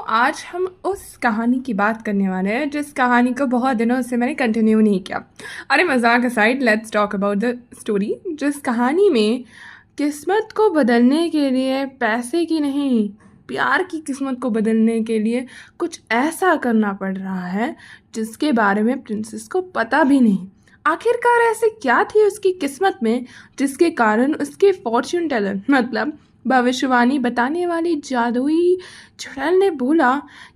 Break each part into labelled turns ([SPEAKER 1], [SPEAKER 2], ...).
[SPEAKER 1] आज हम उस कहानी की बात करने वाले हैं जिस कहानी को बहुत दिनों से मैंने कंटिन्यू नहीं किया। अरे मजाक aside, let's talk about the story. जिस कहानी में किस्मत को बदलने के लिए पैसे की नहीं, प्यार की किस्मत को बदलने के लिए कुछ ऐसा करना पड़ रहा है जिसके बारे में प्रिंसेस को पता भी नहीं। आखिरकार ऐसे क्या थी उसकी किस्मत में जिसके कारण उसके फॉर्च्यून टेलर मतलब भविष्यवाणी बताने वाली जादुई चुड़ैल ने बोला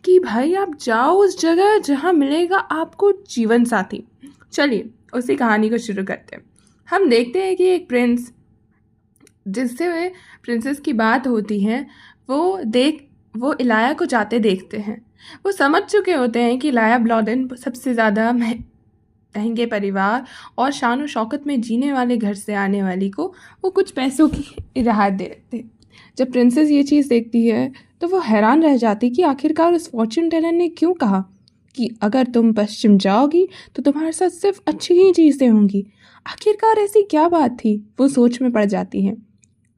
[SPEAKER 1] कि भाई आप जाओ उस जगह जहाँ मिलेगा आपको जीवन साथी। चलिए उसी कहानी को शुरू करते हैं। हम देखते हैं कि एक प्रिंस जिससे वे प्रिंसेस की बात होती है वो इलाया को जाते देखते हैं। वो समझ चुके होते हैं कि इलाया ब्लॉडेन सबसे ज़्यादा महंगे परिवार और शान और शौकत में जीने वाले घर से आने वाली को वो कुछ पैसों की राहत दे रहे थे। जब प्रिंसेस ये चीज़ देखती है तो वो हैरान रह जाती कि आखिरकार उस फॉर्च्यून टेलर ने क्यों कहा कि अगर तुम पश्चिम जाओगी तो तुम्हारे साथ सिर्फ अच्छी ही चीज़ें होंगी। आखिरकार ऐसी क्या बात थी, वो सोच में पड़ जाती है।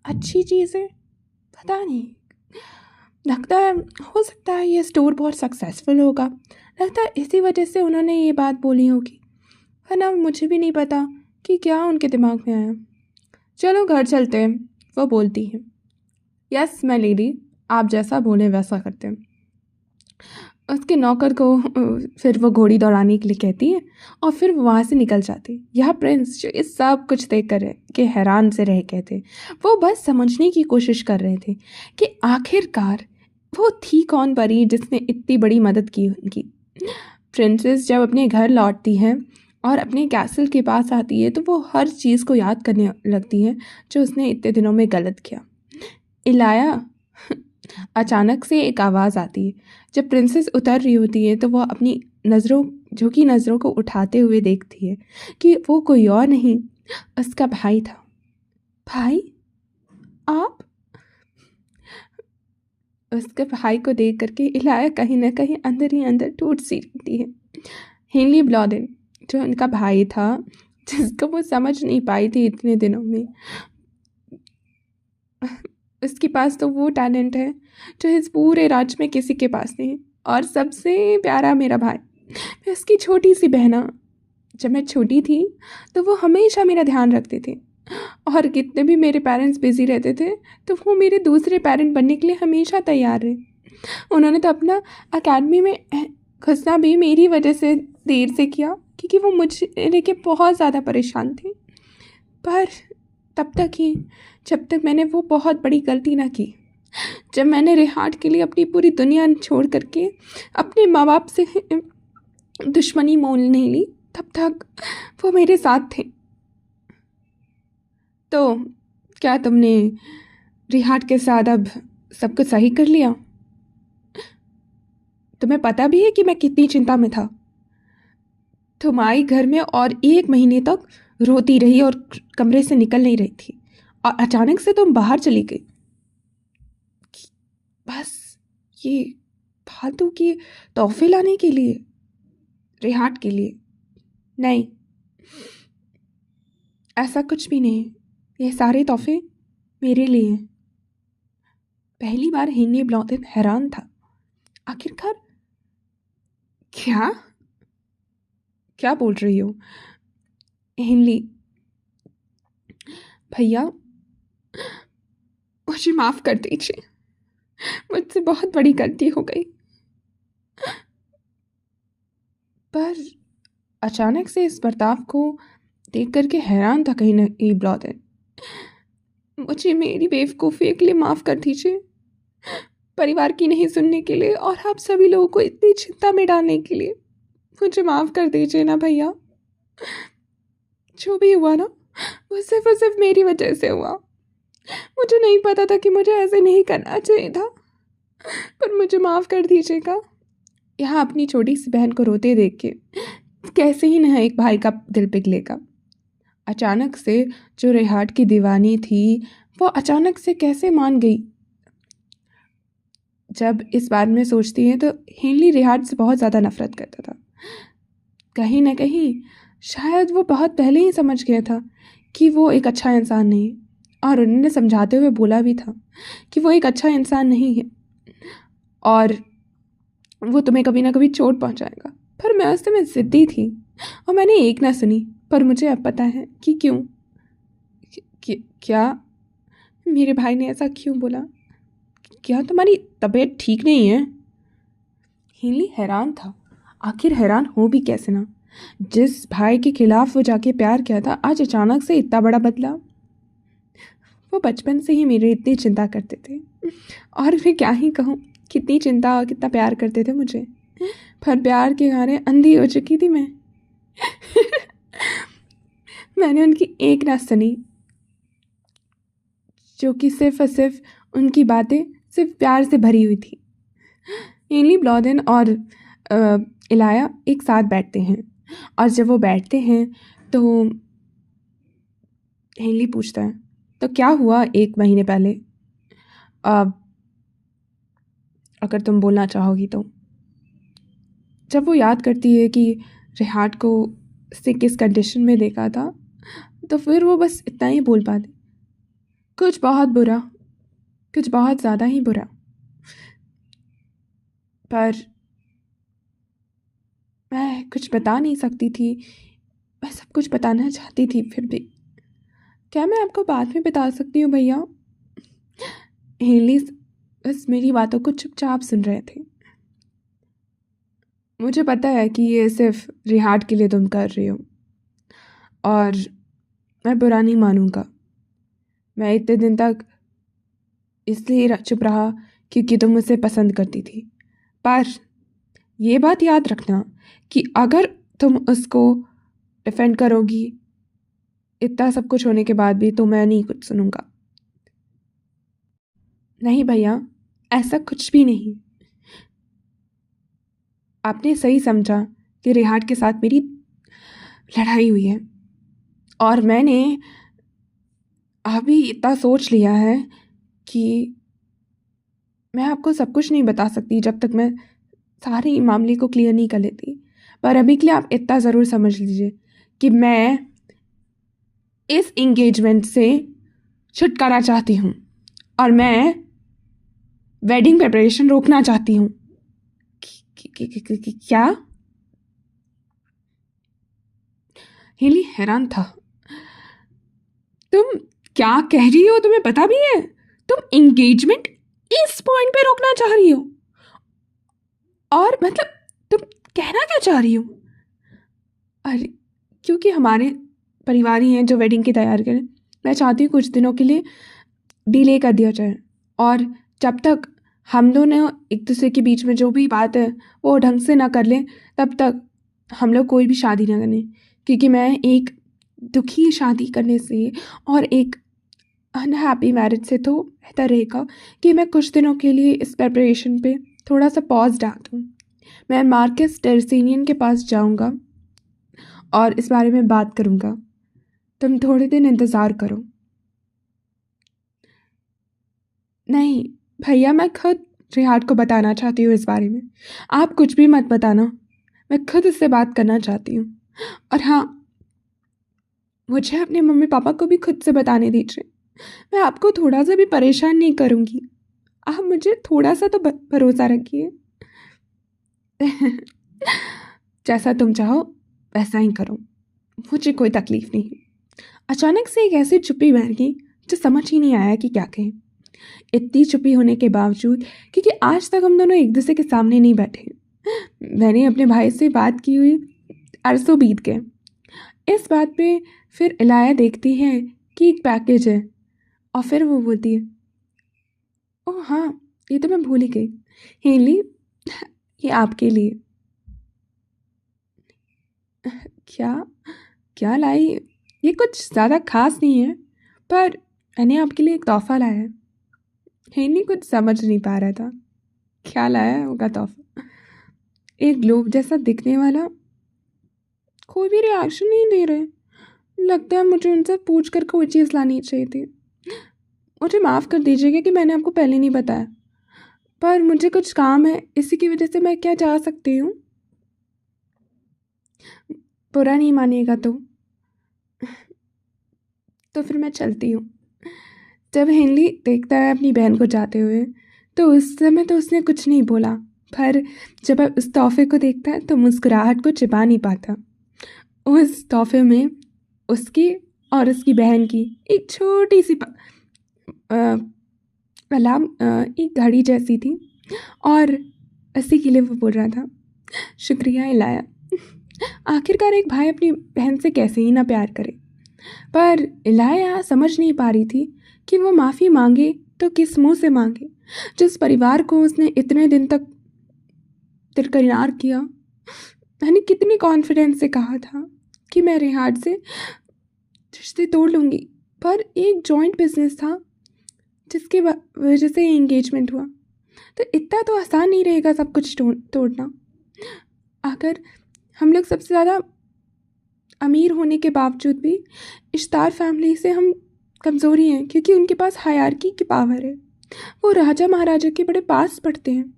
[SPEAKER 1] अच्छी चीज़ें, पता नहीं, लगता है हो सकता है ये स्टोर बहुत सक्सेसफुल होगा। लगता है इसी वजह से उन्होंने ये बात बोली होगी, वरना मुझे भी नहीं पता कि क्या उनके दिमाग में आया। चलो घर चलते हैं, वो बोलती है। यस माय लेडी, आप जैसा बोले वैसा करते हैं। उसके नौकर को फिर वो घोड़ी दौड़ाने के लिए कहती है और फिर वो वहाँ से निकल जाती। यह प्रिंस जो इस सब कुछ देख कर के हैरान से रह गए थे, वो बस समझने की कोशिश कर रहे थे कि आखिरकार वो थी कौन परी जिसने इतनी बड़ी मदद की उनकी। प्रिंसेस जब अपने घर लौटती है और अपने कैसल के पास आती है तो वो हर चीज़ को याद करने लगती है जो उसने इतने दिनों में गलत किया। इलाया, अचानक से एक आवाज़ आती है। जब प्रिंसेस उतर रही होती है तो वह अपनी नज़रों को उठाते हुए देखती है कि वो कोई और नहीं, उसका भाई था। भाई, आप? उसके भाई को देख करके इलाया कहीं ना कहीं अंदर ही अंदर टूट सी रहती है। हेनली ब्लॉडेन जो उनका भाई था, जिसको वो समझ नहीं पाई थी इतने दिनों में, उसके पास तो वो टैलेंट है जो इस पूरे राज्य में किसी के पास नहीं है। और सबसे प्यारा मेरा भाई, मैं उसकी छोटी सी बहना। जब मैं छोटी थी तो वो हमेशा मेरा ध्यान रखते थे और कितने भी मेरे पेरेंट्स बिजी रहते थे तो वो मेरे दूसरे पेरेंट बनने के लिए हमेशा तैयार रहे। उन्होंने तो अपना एकेडमी में घुसना भी मेरी वजह से देर से किया क्योंकि वो मुझे लेके बहुत ज़्यादा परेशान थे। पर तब तक ही जब तक मैंने वो बहुत बड़ी गलती ना की, जब मैंने रिहाट के लिए अपनी पूरी दुनिया छोड़ करके अपने माँ बाप से दुश्मनी मोल नहीं ली, तब तक वो मेरे साथ थे। तो क्या तुमने रिहाट के साथ अब सब कुछ सही कर लिया? तुम्हें पता भी है कि मैं कितनी चिंता में था। तुम आई घर में और 1 महीने तक रोती रही और कमरे से निकल नहीं रही थी और अचानक से तुम बाहर चली गई बस ये फालतू के तोहफे लाने के लिए, रिहाट के लिए। नहीं, ऐसा कुछ भी नहीं, ये सारे तोहफे मेरे लिए हैं। पहली बार हेनली ब्लॉडेन हैरान था। आखिरकार क्या क्या बोल रही हो हेनली? भैया, मुझे माफ़ कर दीजिए, मुझसे बहुत बड़ी गलती हो गई। पर अचानक से इस बर्ताव को देख करके हैरान था कहीं ना कहीं ब्लॉडेन। मुझे मेरी बेवकूफ़ी के लिए माफ़ कर दीजिए, परिवार की नहीं सुनने के लिए और आप सभी लोगों को इतनी चिंता में डालने के लिए मुझे माफ़ कर दीजिए ना भैया। जो भी हुआ ना, वो सिर्फ मेरी वजह से हुआ। मुझे नहीं पता था कि मुझे ऐसे नहीं करना चाहिए था, पर मुझे माफ़ कर दीजिएगा। यहाँ अपनी छोटी सी बहन को रोते देख के कैसे ही न एक भाई का दिल पिघलेगा। अचानक से जो रिहाट की दीवानी थी वो अचानक से कैसे मान गई। जब इस बारे में सोचती है तो हेनली रिहाट से बहुत ज़्यादा नफरत करता था। कहीं ना कहीं शायद वो बहुत पहले ही समझ गया था कि वो एक अच्छा इंसान नहीं, और उन्होंने समझाते हुए बोला भी था कि वो एक अच्छा इंसान नहीं है। और वो तुम्हें कभी ना कभी चोट पहुंचाएगा। पर मैं उस समय ज़िद्दी थी और मैंने एक ना सुनी। पर मुझे अब पता है कि क्यों। क्या? मेरे भाई ने ऐसा क्यों बोला? क्या तुम्हारी तबीयत ठीक नहीं है? हिंली हैरान था। आखिर हैरान हो भी कैसे ना। जिस भाई के खिलाफ वो जाके प्यार किया था, आज अचानक से इतना बड़ा बदलाव। वो बचपन से ही मेरी इतनी चिंता करते थे, और मैं क्या ही कहूँ, कितनी चिंता और कितना प्यार करते थे मुझे। पर प्यार के कारण अंधी हो चुकी थी मैं। मैंने उनकी एक ना सुनी, जो कि सिर्फ और सिर्फ उनकी बातें सिर्फ प्यार से भरी हुई थी। हेनली ब्लॉदेन और इलाया एक साथ बैठते हैं, और जब वो बैठते हैं तो हेनली पूछता है, तो क्या हुआ 1 महीने पहले? अगर तुम बोलना चाहोगी तो। जब वो याद करती है कि रिहाट को से किस कंडीशन में देखा था, तो फिर वो बस इतना ही बोल पाती, कुछ बहुत बुरा, कुछ बहुत ज़्यादा ही बुरा। पर मैं कुछ बता नहीं सकती थी। मैं सब कुछ बताना चाहती थी, फिर भी। क्या मैं आपको बाद में बता सकती हूँ भैया? हेनली बस मेरी बातों को चुपचाप सुन रहे थे। मुझे पता है कि ये सिर्फ रिहाट के लिए तुम कर रही हो, और मैं बुरा नहीं मानूंगा। मैं इतने दिन तक इसलिए चुप रहा क्योंकि तुम मुझसे पसंद करती थी। पर ये बात याद रखना कि अगर तुम उसको डिफेंड करोगी इतना सब कुछ होने के बाद भी, तो मैं नहीं कुछ सुनूंगा। नहीं भैया, ऐसा कुछ भी नहीं। आपने सही समझा कि रिहाट के साथ मेरी लड़ाई हुई है, और मैंने अभी इतना सोच लिया है कि मैं आपको सब कुछ नहीं बता सकती जब तक मैं सारे मामले को क्लियर नहीं कर लेती। पर अभी के लिए आप इतना ज़रूर समझ लीजिए कि मैं इस इंगेजमेंट से छुटकारा चाहती हूँ, और मैं वेडिंग प्रिपरेशन रोकना चाहती हूँ। क्या? हेली हैरान था। तुम क्या कह रही हो? तुम्हें पता भी है तुम इंगेजमेंट इस पॉइंट पे रोकना चाह रही हो? और मतलब तुम कहना क्या चाह रही हो? अरे, क्योंकि हमारे परिवार ही हैं जो वेडिंग की तैयारी करें। मैं चाहती हूँ कुछ दिनों के लिए डिले कर दिया जाए, और जब तक हम दोनों एक दूसरे के बीच में जो भी बात है वो ढंग से ना कर लें, तब तक हम लोग कोई भी शादी ना करें। क्योंकि मैं एक दुखी शादी करने से और एक अनहैप्पी मैरिज से तो बेहतर रहेगा कि मैं कुछ दिनों के लिए इस प्रिपरेशन पे थोड़ा सा पॉज डाल दूँ। मैं मार्कस टेरेसिनियन के पास जाऊँगा और इस बारे में बात करूँगा। तुम थोड़े दिन इंतज़ार करो। नहीं भैया, मैं खुद रिहाट को बताना चाहती हूँ इस बारे में। आप कुछ भी मत बताना, मैं खुद उससे बात करना चाहती हूँ। और हाँ, मुझे अपने मम्मी पापा को भी खुद से बताने दीजिए। मैं आपको थोड़ा सा भी परेशान नहीं करूँगी। आप मुझे थोड़ा सा तो भरोसा रखिए। जैसा तुम चाहो वैसा ही करो, मुझे कोई तकलीफ़ नहीं। अचानक से एक ऐसी चुप्पी बैठ गई जो समझ ही नहीं आया कि क्या कहें। इतनी चुप्पी होने के बावजूद, क्योंकि आज तक हम दोनों एक दूसरे के सामने नहीं बैठे, मैंने अपने भाई से बात की हुई अरसों बीत गए। इस बात पे फिर इलाया देखती है कि एक पैकेज है, और फिर वो बोलती है, ओह हाँ, ये तो मैं भूल ही गई। हेनली, ये आपके लिए। क्या? क्या लाई? ये कुछ ज़्यादा खास नहीं है, पर मैंने आपके लिए एक तोहफा लाया है। हेनली कुछ समझ नहीं पा रहा था क्या लाया है होगा तोहफा। एक ग्लोब जैसा दिखने वाला। कोई भी रिएक्शन नहीं दे रहे। लगता है मुझे उनसे पूछ कर कोई चीज़ लानी चाहिए थी। मुझे माफ़ कर दीजिएगा कि मैंने आपको पहले नहीं बताया, पर मुझे कुछ काम है, इसी की वजह से मैं क्या जा सकती हूँ। बुरा नहीं मानिएगा तो फिर मैं चलती हूँ। जब हेनली देखता है अपनी बहन को जाते हुए, तो उस समय तो उसने कुछ नहीं बोला, पर जब वह उस तोहफे को देखता है तो मुस्कुराहट को छिपा नहीं पाता। उस तोहफे में उसकी और उसकी बहन की एक छोटी सी अलार्म एक घड़ी जैसी थी, और इसी के लिए वो बोल रहा था, शुक्रिया इलाया। आखिरकार एक भाई अपनी बहन से कैसे ही ना प्यार करे। पर इलाया समझ नहीं पा रही थी कि वो माफ़ी मांगे तो किस मुंह से मांगे, जिस परिवार को उसने इतने दिन तक दरकिनार किया। मैंने कितनी कॉन्फिडेंस से कहा था कि मैं रिहाट से रिश्ते तोड़ लूँगी, पर एक जॉइंट बिजनेस था जिसके वजह से एंगेजमेंट हुआ। तो इतना तो आसान नहीं रहेगा सब कुछ तोड़ना। अगर हम लोग सबसे ज़्यादा अमीर होने के बावजूद भी इश्तार फैमिली से हम कमज़ोरी हैं, क्योंकि उनके पास हायरार्की की पावर है। वो राजा महाराजा के बड़े पास पढ़ते हैं,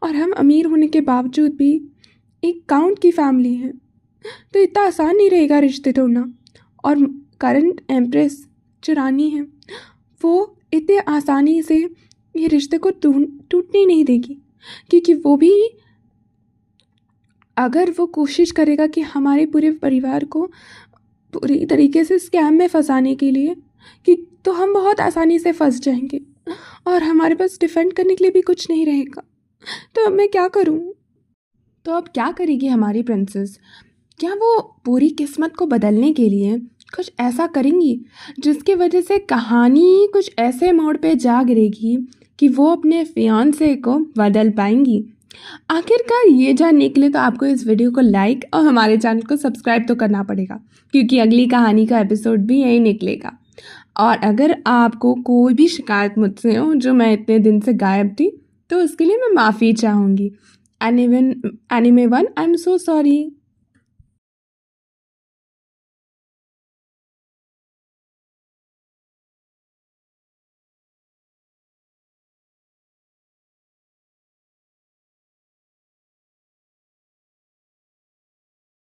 [SPEAKER 1] और हम अमीर होने के बावजूद भी एक काउंट की फैमिली है। तो इतना आसान नहीं रहेगा रिश्ते तोड़ना। और करंट एम्प्रेस जो रानी है, वो इतने आसानी से ये रिश्ते को टूटने नहीं देगी, क्योंकि वो भी अगर वो कोशिश करेगा कि हमारे पूरे परिवार को पूरी तरीके से स्कैम में फंसाने के लिए, कि तो हम बहुत आसानी से फंस जाएंगे और हमारे पास डिफेंड करने के लिए भी कुछ नहीं रहेगा। तो अब मैं क्या करूं? तो अब क्या करेगी हमारी प्रिंसेस? क्या वो पूरी किस्मत को बदलने के लिए कुछ ऐसा करेंगी जिसकी वजह से कहानी कुछ ऐसे मोड़ पे जा गिरेगी कि वो अपने फियांसे को बदल पाएंगी? आखिरकार ये जानने के लिए तो आपको इस वीडियो को लाइक और हमारे चैनल को सब्सक्राइब तो करना पड़ेगा, क्योंकि अगली कहानी का एपिसोड भी यही निकलेगा। और अगर आपको कोई भी शिकायत मुझसे हो जो मैं इतने दिन से गायब थी, तो उसके लिए मैं माफ़ी चाहूँगी। Anime one, I am so sorry.